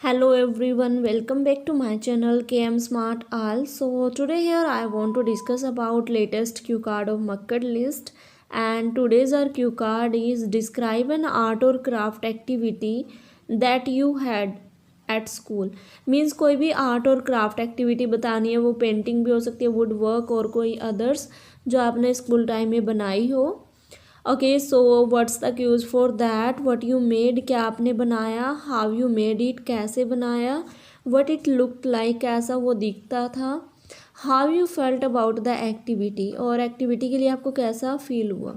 Hello everyone, welcome back to my channel KM Smart All. So today here I want to discuss about latest cue card of Makkad list, and today's our cue card is describe an art or craft activity that you had at school. Means कोई भी art और craft activity बतानी है, वो painting भी हो सकती है, वुड वर्क और कोई अदर्स जो आपने स्कूल टाइम में बनाई हो. Okay so what's the cues for that. What you made, क्या आपने बनाया. हाउ यू मेड इट, कैसे बनाया. व्हाट इट लुक्ड लाइक, कैसा वो दिखता था. How you felt about the activity, और एक्टिविटी के लिए आपको कैसा फील हुआ.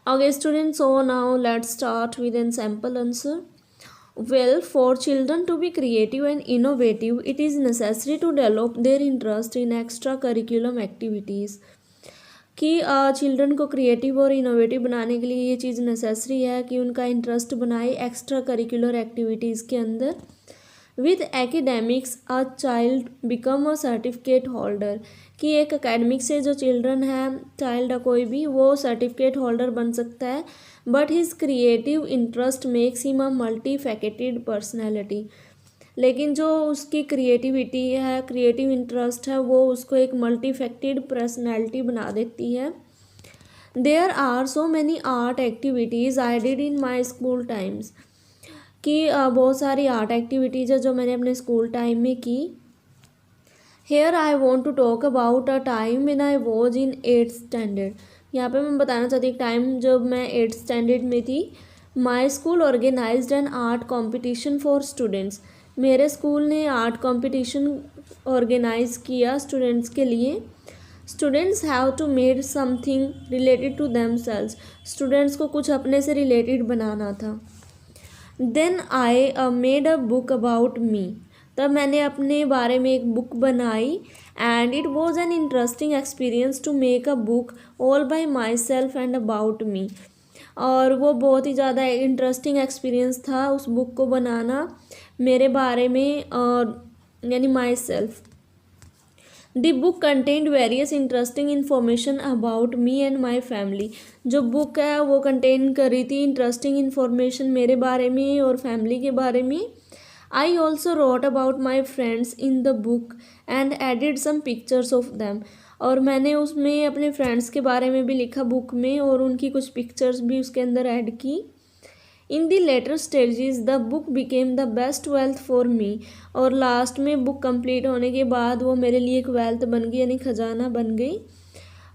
Okay students, so now let's start with an sample answer. Well, for children to be creative and innovative, it is necessary to develop their interest in extracurriculum activities. कि children को creative और innovative बनाने के लिए ये चीज़ necessary है कि उनका इंटरेस्ट बनाए एक्स्ट्रा करिकुलर एक्टिविटीज़ के अंदर. With academics a child become a certificate holder, कि एक एकेडमिक से जो चिल्ड्रन है, चाइल्ड है कोई भी, वो सर्टिफिकेट होल्डर बन सकता है. But his creative interest makes him a multifaceted personality, लेकिन जो उसकी क्रिएटिविटी है, क्रिएटिव इंटरेस्ट है, वो उसको एक मल्टीफैक्टेड पर्सनैलिटी बना देती है. There are so many art activities I did in my school times, कि बहुत सारी आर्ट एक्टिविटीज़ है जो मैंने अपने स्कूल टाइम में की. Here I want to talk about a time when I was in 8th standard. यहाँ पे मैं बताना चाहती हूँ एक टाइम जब मैं 8th स्टैंडर्ड में थी. My school organised an art competition for students. मेरे स्कूल ने आर्ट कंपटीशन ऑर्गेनाइज़ किया स्टूडेंट्स के लिए. Students have to made something related to themselves. Students को कुछ अपने से रिलेटेड बनाना था. Then I made a book about me. तब मैंने अपने बारे में एक बुक बनाई. And it was an interesting experience to make a book all by myself and about मी. और वो बहुत ही ज़्यादा इंटरेस्टिंग एक्सपीरियंस था उस बुक को बनाना मेरे बारे में, और यानी my self. The book content various interesting information about me and my family. जो बुक है वो कंटेन कर रही थी इंटरेस्टिंग इन्फॉर्मेशन मेरे बारे में और फैमिली के बारे में. I also wrote about my friends in the book and added some pictures of them. और मैंने उसमें अपने फ्रेंड्स के बारे में भी लिखा बुक में, और उनकी कुछ पिक्चर्स भी उसके अंदर ऐड की. In the later stages the book became the best wealth for me. और लास्ट में बुक कंप्लीट होने के बाद वो मेरे लिए एक वेल्थ बन गई, यानी खजाना बन गई.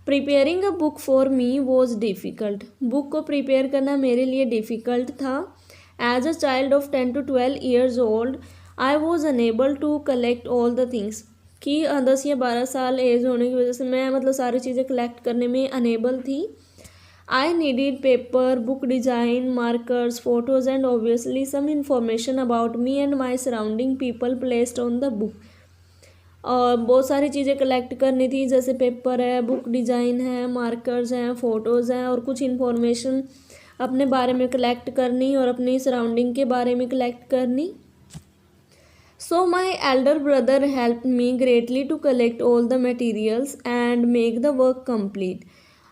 Preparing a book for me was difficult. Book को प्रिपेयर करना मेरे लिए डिफ़िकल्ट था. As a child of 10 to 12 years old I was unable to collect all the things. कि 10 या 12 साल एज होने की वजह से मैं सारी चीज़ें कलेक्ट करने में अनेबल थी. I needed paper, book design, markers, photos and obviously some information about me and my surrounding people placed on the book. और बहुत सारी चीज़ें कलेक्ट करनी थी, जैसे पेपर है, बुक डिज़ाइन है, मार्कर्स हैं, फ़ोटोज़ हैं, और कुछ इन्फॉर्मेशन अपने बारे में कलेक्ट करनी और अपनी सराउंडिंग के बारे में कलेक्ट करनी. So my elder brother help me greatly to collect all the materials and make the work complete.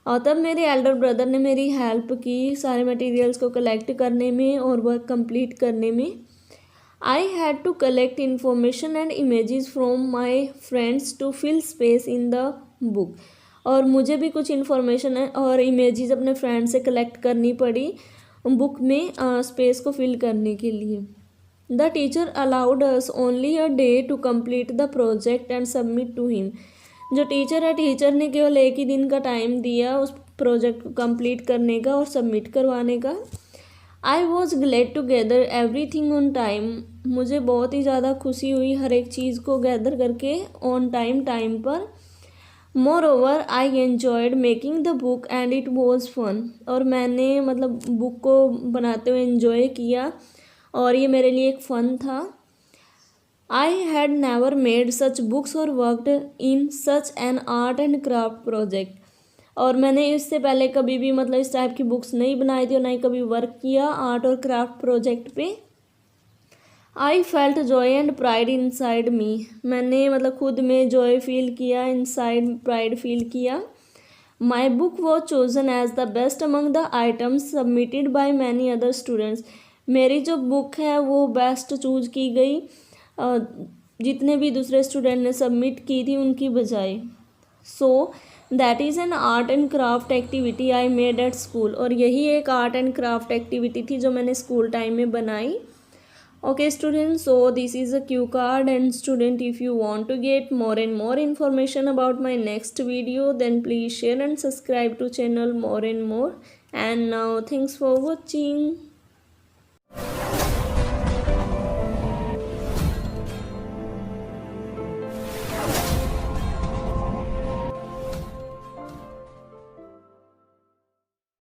और तब मेरे एल्डर ब्रदर ने मेरी हेल्प की सारे मटेरियल्स को कलेक्ट करने में और वर्क कंप्लीट करने में. I had to collect information and images from my friends to fill space in the book. और मुझे भी कुछ इन्फॉर्मेशन और इमेजेस अपने फ्रेंड से कलेक्ट करनी पड़ी बुक में स्पेस को फिल करने के लिए. The teacher allowed us only a day to complete the project and submit to him. जो टीचर है, टीचर ने केवल एक ही दिन का टाइम दिया उस प्रोजेक्ट को कंप्लीट करने का और सबमिट करवाने का. I was glad to gather everything on time. मुझे बहुत ही ज़्यादा खुशी हुई हर एक चीज़ को गैदर करके ऑन टाइम पर. Moreover I enjoyed making the book and it was fun. और मैंने बुक को बनाते हुए इन्जॉय किया और ये मेरे लिए एक फ़न था. I had never made such books और worked in such an art and craft project. और मैंने इससे पहले कभी भी इस टाइप की बुक्स नहीं बनाई थी और ना ही कभी वर्क किया आर्ट और क्राफ्ट प्रोजेक्ट पे. I felt joy and pride inside me. मैंने खुद में जॉय फील किया, इनसाइड प्राइड फील किया. My book was chosen as the best among the items submitted by many other students. मेरी जो बुक है वो बेस्ट चूज की गई जितने भी दूसरे स्टूडेंट ने सबमिट की थी उनकी बजाय। So that is an art and craft activity I made at school. और यही एक आर्ट एंड क्राफ्ट एक्टिविटी थी जो मैंने स्कूल टाइम में बनाई। Okay students, so this is a cue card, and student, if you want to get more and more information about my next video, then please share and subscribe to channel more and more. And now thanks for watching.